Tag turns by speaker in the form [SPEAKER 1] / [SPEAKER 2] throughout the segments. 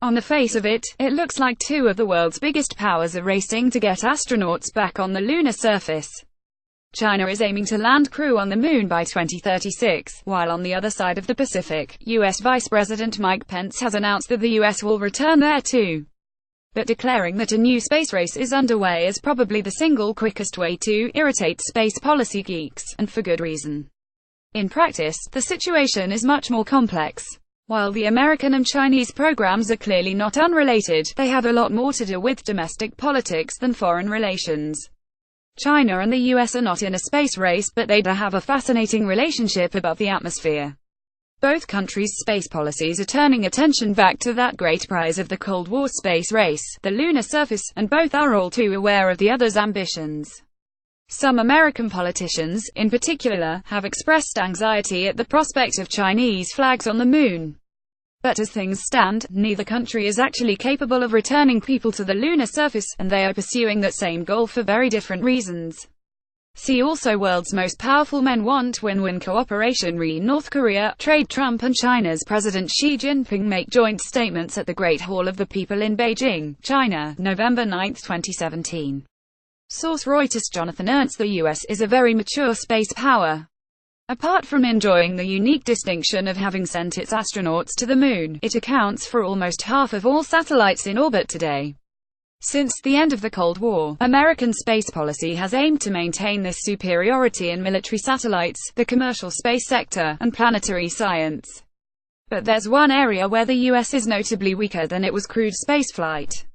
[SPEAKER 1] On the face of it, it looks like two of the world's biggest powers are racing to get astronauts back on the lunar surface. China is aiming to land crew on the moon by 2036, while on the other side of the Pacific, U.S. Vice President Mike Pence has announced that the U.S. will return there too, but declaring that a new space race is underway is probably the single quickest way to irritate space policy geeks, and for good reason. In practice, the situation is much more complex. While the American and Chinese programs are clearly not unrelated, they have a lot more to do with domestic politics than foreign relations. China and the US are not in a space race, but they do have a fascinating relationship above the atmosphere. Both countries' space policies are turning attention back to that great prize of the Cold War space race, the lunar surface, and both are all too aware of the other's ambitions. Some American politicians, in particular, have expressed anxiety at the prospect of Chinese flags on the moon. But as things stand, neither country is actually capable of returning people to the lunar surface, and they are pursuing that same goal for very different reasons. See also World's most powerful men want win-win cooperation re North Korea, trade. Trump and China's President Xi Jinping make joint statements at the Great Hall of the People in Beijing, China, November 9, 2017. Source Reuters. Jonathan Ernst. The US is a very mature space power. Apart from enjoying the unique distinction of having sent its astronauts to the moon, it accounts for almost half of all satellites in orbit today. Since the end of the Cold War, American space policy has aimed to maintain this superiority in military satellites, the commercial space sector, and planetary science. But there's one area where the US is notably weaker than it was: crewed spaceflight.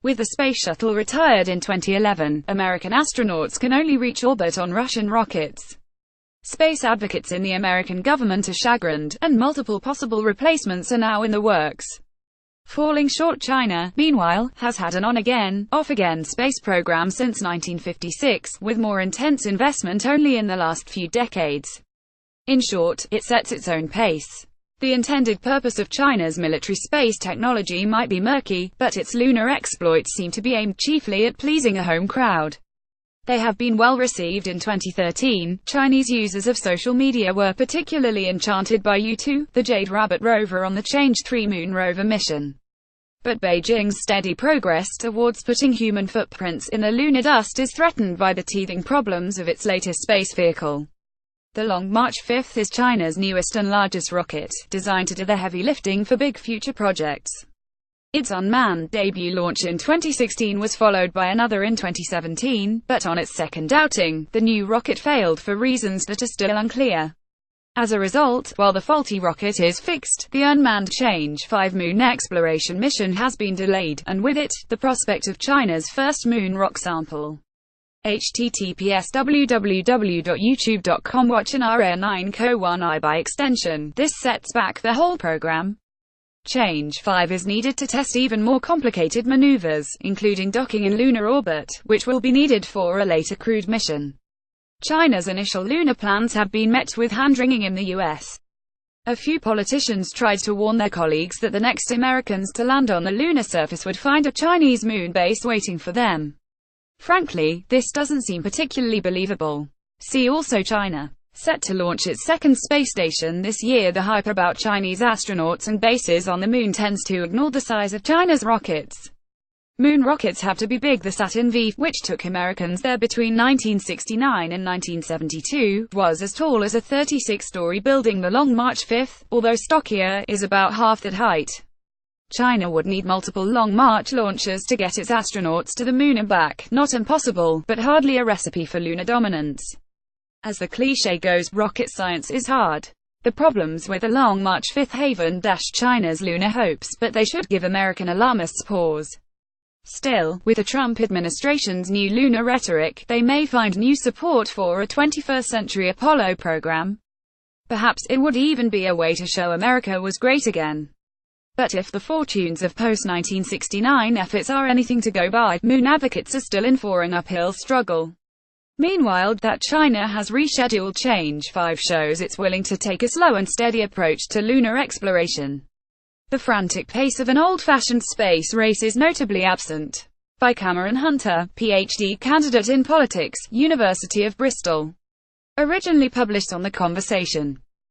[SPEAKER 1] With the Space Shuttle retired in 2011, American astronauts can only reach orbit on Russian rockets. Space advocates in the American government are chagrined, and multiple possible replacements are now in the works. Falling short. China, meanwhile, has had an on-again, off-again space program since 1956, with more intense investment only in the last few decades. In short, it sets its own pace. The intended purpose of China's military space technology might be murky, but its lunar exploits seem to be aimed chiefly at pleasing a home crowd. They have been well received. In 2013, Chinese users of social media were particularly enchanted by U-2, the Jade Rabbit rover on the Change-3 Moon rover mission. But Beijing's steady progress towards putting human footprints in the lunar dust is threatened by the teething problems of its latest space vehicle. The Long March 5 is China's newest and largest rocket, designed to do the heavy lifting for big future projects. Its unmanned debut launch in 2016 was followed by another in 2017, but on its second outing, the new rocket failed for reasons that are still unclear. As a result, while the faulty rocket is fixed, the unmanned Change-5 moon exploration mission has been delayed, and with it, the prospect of China's first moon rock sample. https://www.youtube.com Watch an RR9 Co-1I. By extension, this sets back the whole program. Change-5 is needed to test even more complicated maneuvers, including docking in lunar orbit, which will be needed for a later crewed mission. China's initial lunar plans have been met with hand-wringing in the US. A few politicians tried to warn their colleagues that the next Americans to land on the lunar surface would find a Chinese moon base waiting for them. Frankly, this doesn't seem particularly believable. See also China. Set to launch its second space station this year. The hype about Chinese astronauts and bases on the moon tends to ignore the size of China's rockets. Moon rockets have to be big. The Saturn V, which took Americans there between 1969 and 1972, was as tall as a 36-story building. The Long March 5, although stockier, is about half that height. China would need multiple Long March launchers to get its astronauts to the moon and back. Not impossible, but hardly a recipe for lunar dominance. As the cliché goes, rocket science is hard. The problems with the Long March 5 haven China's lunar hopes, but they should give American alarmists pause. Still, with the Trump administration's new lunar rhetoric, they may find new support for a 21st-century Apollo program. Perhaps it would even be a way to show America was great again. But if the fortunes of post-1969 efforts are anything to go by, moon advocates are still in for an uphill struggle. Meanwhile, that China has rescheduled Change-5 shows it's willing to take a slow and steady approach to lunar exploration. The frantic pace of an old-fashioned space race is notably absent. By Cameron Hunter, PhD candidate in politics, University of Bristol. Originally published on The Conversation.